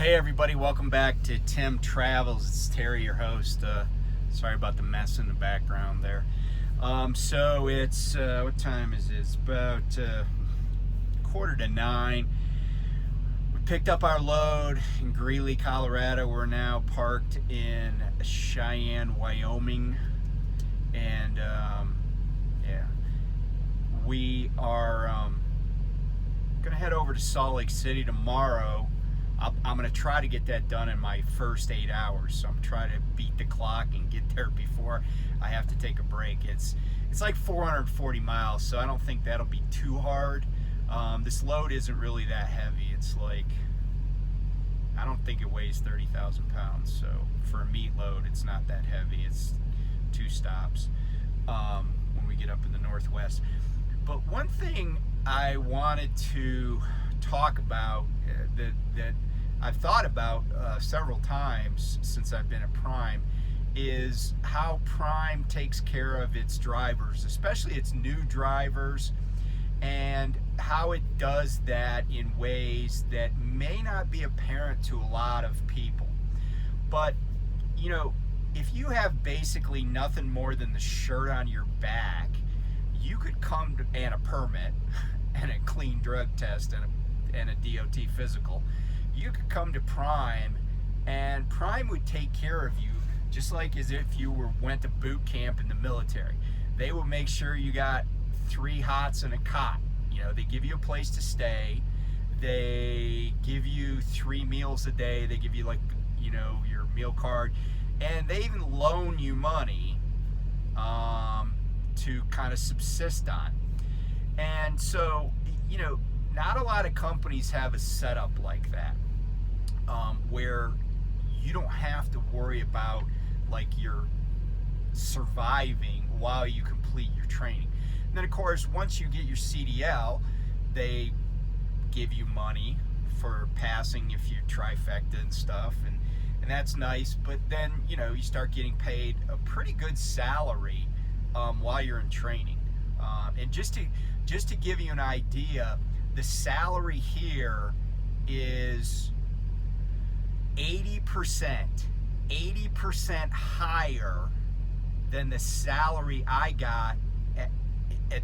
Hey everybody, welcome back to Tim Travels. It's Terry, your host. Sorry about the mess in the background there. So it's, what time is it? It's about 8:45. We picked up our load in Greeley, Colorado. We're now parked in Cheyenne, Wyoming. And we are going to head over to Salt Lake City tomorrow. I'm going to try to get that done in my first 8 hours. So I'm trying to beat the clock and get there before I have to take a break. It's like 440 miles, so I don't think that'll be too hard. This load isn't really that heavy. It's like, I don't think it weighs 30,000 pounds. So for a meat load, it's not that heavy. It's 2 stops when we get up in the Northwest. But one thing I wanted to talk about that I've thought about several times since I've been at Prime is how Prime takes care of its drivers, especially its new drivers, and how it does that in ways that may not be apparent to a lot of people. But, you know, if you have basically nothing more than the shirt on your back, you could come to, and a permit and a clean drug test and a DOT physical, you could come to Prime and Prime would take care of you just like as if you went to boot camp in the military. They will make sure you got 3 hots and a cot. You know, they give you a place to stay. They give you 3 meals a day. They give you, like, you know, your meal card, and they even loan you money to kind of subsist on. And so, you know, not a lot of companies have a setup like that, where you don't have to worry about, like, you're surviving while you complete your training. And then, of course, once you get your CDL, they give you money for passing if you trifecta and stuff, and that's nice. But then, you know, you start getting paid a pretty good salary while you're in training. And just to give you an idea, the salary here is 80% higher than the salary I got at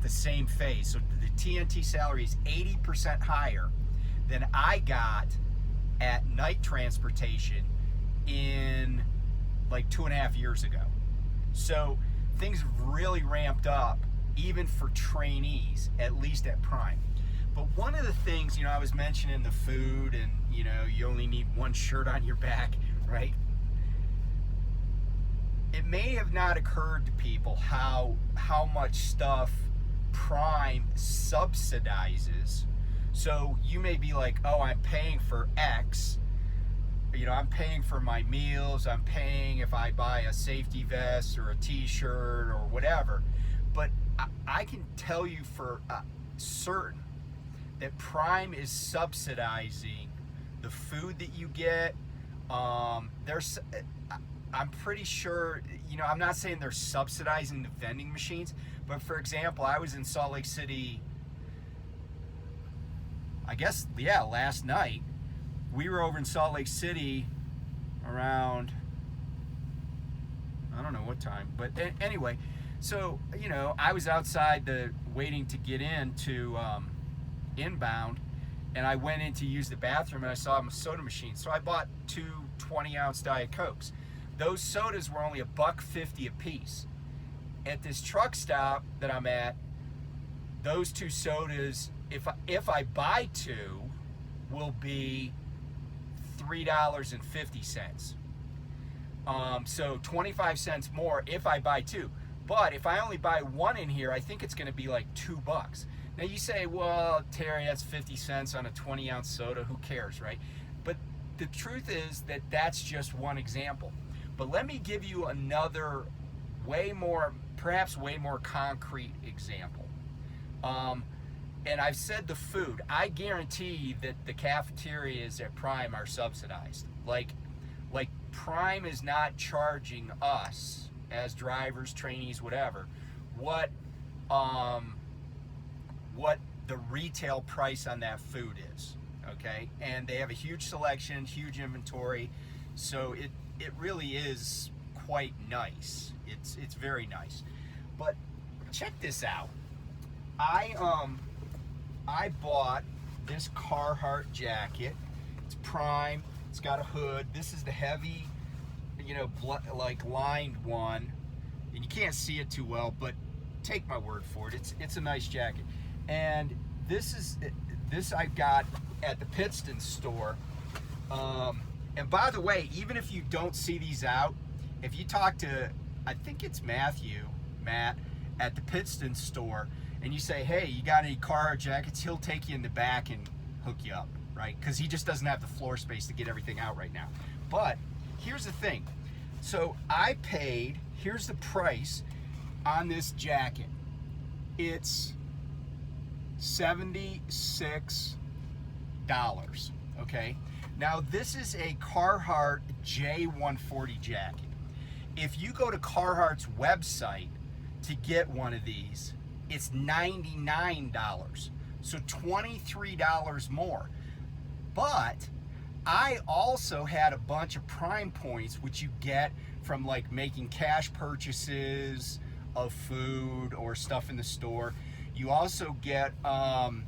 the same phase. So the TNT salary is 80% higher than I got at night transportation in like 2.5 years ago. So things have really ramped up, even for trainees, at least at Prime. But one of the things, you know, I was mentioning the food, and, you know, you only need 1 shirt on your back, right? It may have not occurred to people how much stuff Prime subsidizes. So you may be like, oh, I'm paying for X. You know, I'm paying for my meals. I'm paying if I buy a safety vest or a t-shirt or whatever. But I can tell you for certain that Prime is subsidizing the food that you get. I'm pretty sure, you know, I'm not saying they're subsidizing the vending machines, but for example, I was in Salt Lake City, I guess, yeah, last night. We were over in Salt Lake City around, I don't know what time, but anyway, so, you know, I was outside waiting to get into inbound, and I went in to use the bathroom, and I saw a soda machine. So I bought 2 20-ounce Diet Cokes. Those sodas were only $1.50 a piece. At this truck stop that I'm at, those 2 sodas, if I buy 2, will be $3.50. So 25 cents more if I buy 2. But if I only buy 1 in here, I think it's going to be like $2. Now you say, well, Terry, that's 50 cents on a 20-ounce soda. Who cares, right? But the truth is that that's just one example. But let me give you another perhaps way more concrete example. And I've said the food. I guarantee that the cafeterias at Prime are subsidized. Like Prime is not charging us as drivers, trainees, whatever, what the retail price on that food is. okay? And they have a huge selection, huge inventory, so it really is quite nice. It's very nice. But check this out. I bought this Carhartt jacket. It's Prime. It's got a hood. This is the heavy, you know, like lined one, and you can't see it too well, but take my word for it. It's a nice jacket. And this I got at the Pittston store. And by the way, even if you don't see these out, if you talk to, I think it's Matt at the Pittston store, and you say, hey, you got any Carhartt jackets, he'll take you in the back and hook you up, right? Because he just doesn't have the floor space to get everything out right now. But here's the thing. So I paid, here's the price on this jacket. It's $76, okay? Now this is a Carhartt J140 jacket. If you go to Carhartt's website to get one of these, it's $99, so $23 more. But I also had a bunch of Prime points, which you get from like making cash purchases of food or stuff in the store. You also get Prime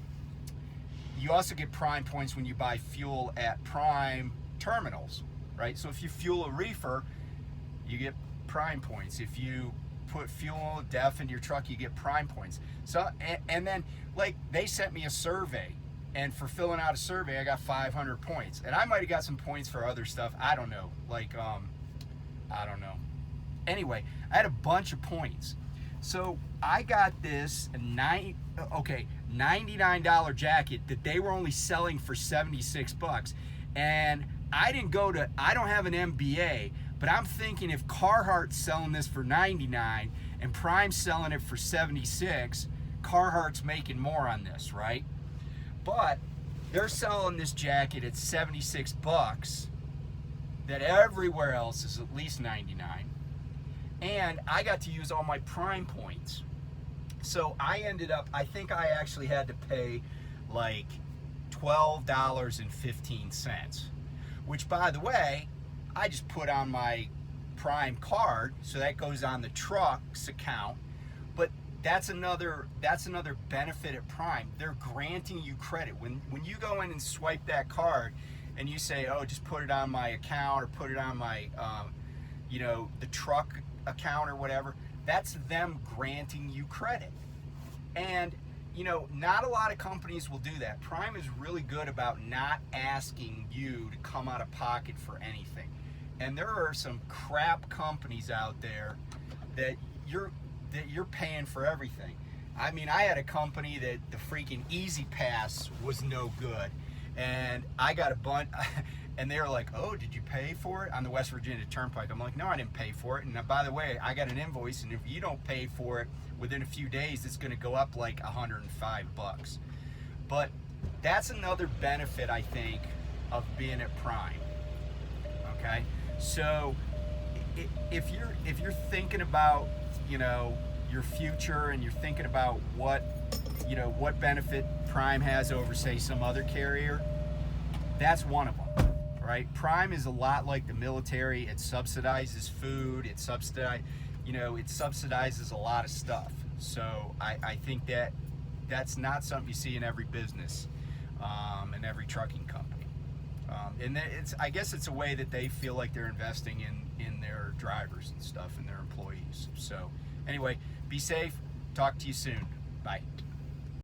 points when you buy fuel at Prime terminals, right? So if you fuel a reefer, you get Prime points. If you put fuel DEF into your truck, you get Prime points. So and then like they sent me a survey, and for filling out a survey I got 500 points, and I might have got some points for other stuff, I don't know, like I don't know. Anyway, I had a bunch of points, so I got this $99 jacket that they were only selling for 76 bucks, and I don't have an MBA, but I'm thinking if Carhartt's selling this for 99 and Prime's selling it for 76, Carhartt's making more on this, right? But they're selling this jacket at 76 bucks that everywhere else is at least 99. And I got to use all my Prime points. So I ended up, I think I actually had to pay like $12.15, which by the way, I just put on my Prime card, so that goes on the truck's account. But that's another benefit at Prime. They're granting you credit. When you go in and swipe that card and you say, oh, just put it on my account or put it on my, you know, the truck account or whatever, that's them granting you credit. And you know, not a lot of companies will do that. Prime is really good about not asking you to come out of pocket for anything. And there are some crap companies out there that you're paying for everything. I mean, I had a company that the freaking Easy Pass was no good, and I got a bunch, and they were like, "Oh, did you pay for it on the West Virginia Turnpike?" I'm like, "No, I didn't pay for it." And by the way, I got an invoice, and if you don't pay for it within a few days, it's going to go up like 105 bucks. But that's another benefit, I think, of being at Prime. Okay, so if you're thinking about, you know, your future, and you're thinking about what benefit Prime has over, say, some other carrier, that's one of them, right? Prime is a lot like the military. It subsidizes food. It subsidizes a lot of stuff. So I think that's not something you see in every business, and every trucking company. And I guess it's a way that they feel like they're investing in their drivers and stuff and their employees. So anyway, be safe. Talk to you soon. Bye.